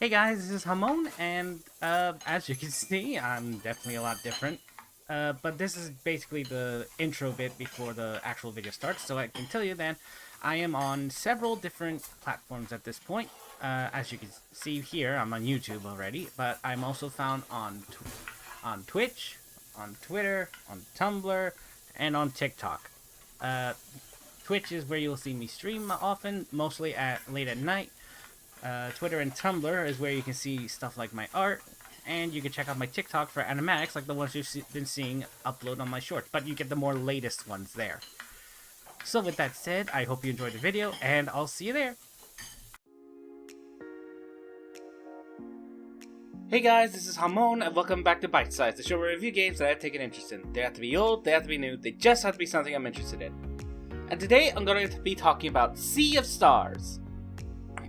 Hey guys, this is Hamon, and as you can see, I'm definitely a lot different. But this is basically the intro bit before the actual video starts, so I can tell you that I am on several different platforms at this point. As you can see here, I'm on YouTube already, but I'm also found on Twitch, on Twitter, on Tumblr, and on TikTok. Uh, Twitch is where you'll see me stream often, mostly late at night. Twitter and Tumblr is where you can see stuff like my art, and you can check out my TikTok for animatics like the ones you've been seeing upload on my shorts, but you get the more latest ones there. So with that said, I hope you enjoyed the video, and I'll see you there. Hey guys, this is Hamon, and welcome back to Bytesize, the show where I review games that I've taken interest in. They have to be old, they have to be new, they just have to be something I'm interested in. And today I'm going to be talking about Sea of Stars.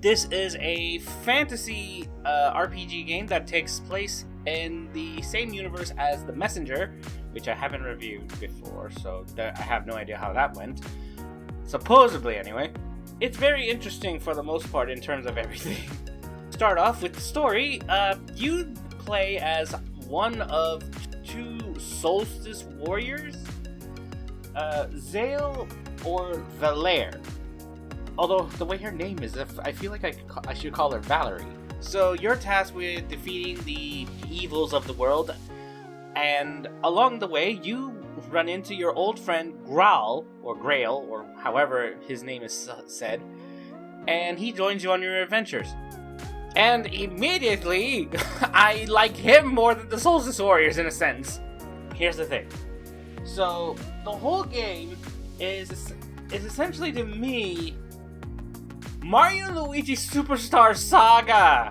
This is a fantasy RPG game that takes place in the same universe as The Messenger, which I haven't reviewed before, so I have no idea how that went. Supposedly, anyway. It's very interesting for the most part in terms of everything. Start off with the story. You play as one of two solstice warriors, Zale or Valere. Although, the way her name is, I feel like I should call her Valerie. So, you're tasked with defeating the evils of the world, and along the way, you run into your old friend Graal, or Grail, or however his name is said, and he joins you on your adventures. And immediately, I like him more than the Solstice Warriors, in a sense. Here's the thing. So, the whole game is essentially, to me, Mario and Luigi Superstar Saga.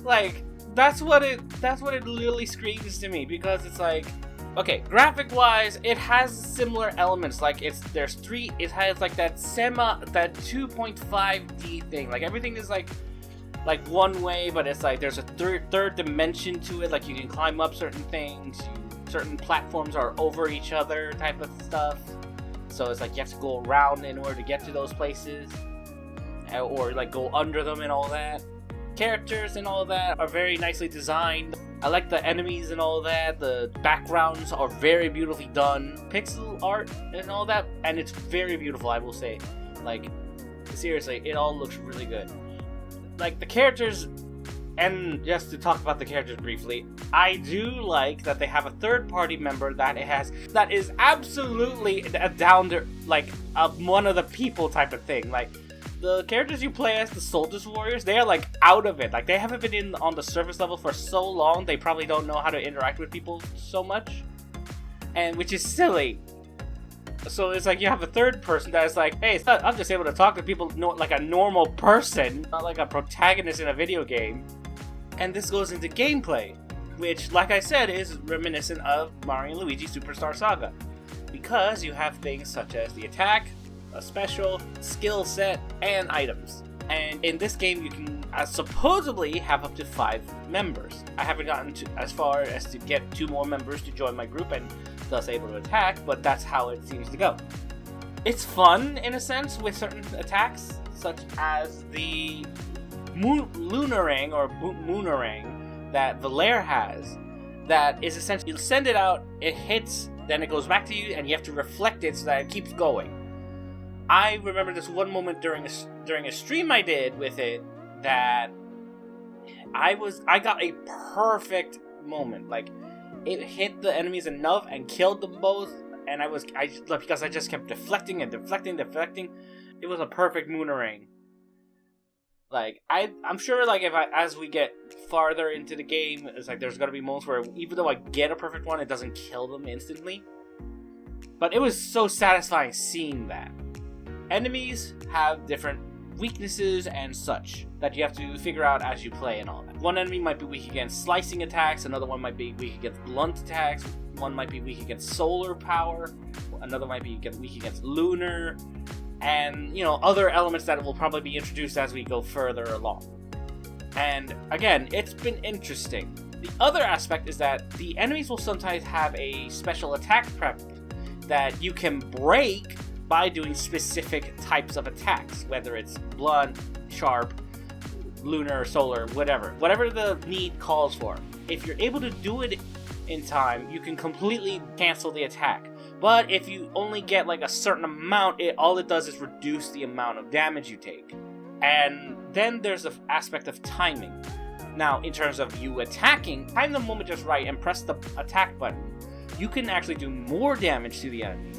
Like, that's what it literally screams to me, because it's like, okay, graphic wise, it has similar elements. Like it has like that 2.5D thing. Like everything is like one way, but it's like there's a third dimension to it. Like you can climb up certain things, certain platforms are over each other type of stuff. So it's like you have to go around in order to get to those places, or like go under them and all that. Characters and all that are very nicely designed. I like the enemies and all that. The backgrounds are very beautifully done. Pixel art and all that, and it's very beautiful, I will say. Like, seriously, it all looks really good. Like, the characters, and just to talk about the characters briefly, I do like that they have a third-party member that is absolutely a one of the people type of thing. Like, the characters you play as the Solstice Warriors, they are like out of it. Like they haven't been on the surface level for so long, they probably don't know how to interact with people so much, and which is silly. So it's like you have a third person that is like, hey, I'm just able to talk to people like a normal person, not like a protagonist in a video game. And this goes into gameplay, which, like I said, is reminiscent of Mario and Luigi Superstar Saga, because you have things such as the attack, a special, skill set, and items. And in this game, you can supposedly have up to 5 members. I haven't gotten as far as to get 2 more members to join my group and thus able to attack, but that's how it seems to go. It's fun, in a sense, with certain attacks, such as the Lunarang or Moonerang that Valere has, that is essentially, you send it out, it hits, then it goes back to you, and you have to reflect it so that it keeps going. I remember this one moment during a stream I did with it that I got a perfect moment. Like, it hit the enemies enough and killed them both, and because I just kept deflecting and deflecting. It was a perfect Moonerang. Like, I'm sure, like, as we get farther into the game, it's like there's gonna be moments where even though I get a perfect one, it doesn't kill them instantly. But it was so satisfying seeing that. Enemies have different weaknesses and such that you have to figure out as you play and all that. One enemy might be weak against slicing attacks, another one might be weak against blunt attacks, one might be weak against solar power, another might be weak against lunar, and, other elements that will probably be introduced as we go further along. And again, it's been interesting. The other aspect is that the enemies will sometimes have a special attack prep that you can break by doing specific types of attacks, whether it's blunt, sharp, lunar, solar, whatever the need calls for. If you're able to do it in time, you can completely cancel the attack. But if you only get like a certain amount, all it does is reduce the amount of damage you take. And then there's the aspect of timing. Now, in terms of you attacking, time the moment just right and press the attack button. You can actually do more damage to the enemy.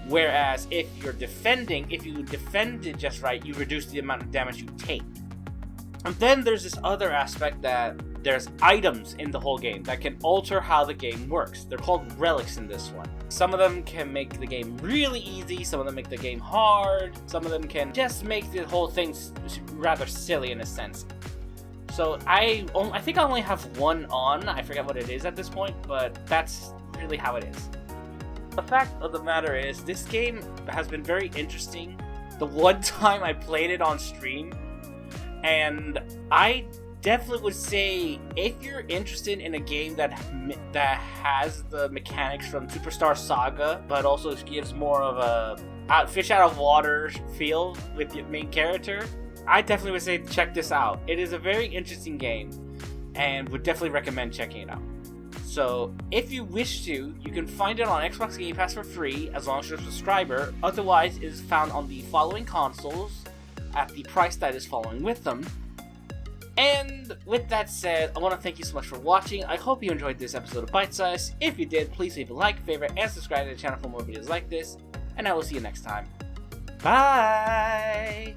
Whereas if you're defending, if you defend it just right, you reduce the amount of damage you take. And then there's this other aspect that there's items in the whole game that can alter how the game works. They're called relics in this one. Some of them can make the game really easy, some of them make the game hard, some of them can just make the whole thing rather silly in a sense. So I think I only have one on, I forget what it is at this point, but that's really how it is. The fact of the matter is, this game has been very interesting. The one time I played it on stream, and I definitely would say if you're interested in a game that has the mechanics from Superstar Saga, but also gives more of a fish out of water feel with your main character, I definitely would say check this out. It is a very interesting game, and would definitely recommend checking it out. So, if you wish to, you can find it on Xbox Game Pass for free, as long as you're a subscriber. Otherwise, it is found on the following consoles, at the price that is following with them. And with that said, I want to thank you so much for watching. I hope you enjoyed this episode of Bytesize. If you did, please leave a like, favorite, and subscribe to the channel for more videos like this. And I will see you next time. Bye!